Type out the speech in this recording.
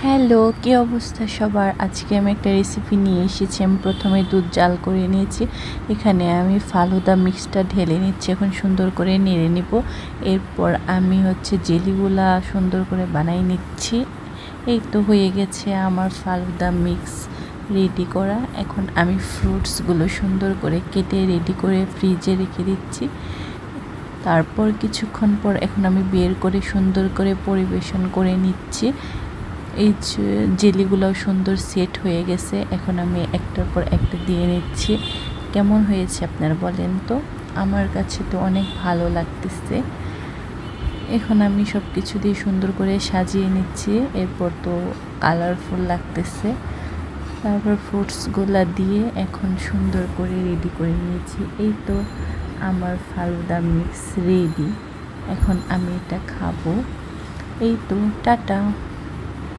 Hello, কী অবস্থা সবার? আজকে আমি একটা রেসিপি নিয়ে এসেছি। আমি প্রথমে দুধ জাল করে নিয়েছি। এখানে আমি ফালুদা মিক্সটা ঢেলে নিচ্ছি, এখন সুন্দর করে নেড়ে নিব। এরপর আমি জেলিগুলা সুন্দর করে বানাই নিচ্ছি। এই তো হয়ে গেছে আমার ফালুদা মিক্স রেডি করা। এখন আমি ফ্রুটসগুলো সুন্দর করে কেটে রেডি করে ফ্রিজে রেখে দিচ্ছি। তারপর কিছুক্ষণ পর এখন আমি বের করে সুন্দর করে পরিবেশন করে নিচ্ছি। এই জেলিগুলোও সুন্দর সেট হয়ে গেছে। এখন আমি একটার পর একটা দিয়ে নিচ্ছি। কেমন হয়েছে আপনারা বলেন তো? আমার কাছে তো অনেক ভালো লাগতেছে। এখন আমি সব কিছু দিয়ে সুন্দর করে সাজিয়ে নিচ্ছি। এরপর তো কালারফুল লাগতেছে। তারপর ফ্রুটসগুলা দিয়ে এখন সুন্দর করে রেডি করে নিয়েছি। এই তো আমার ফালুদা মিক্স রেডি। এখন আমি এটা খাবো। এই তো, টাটা।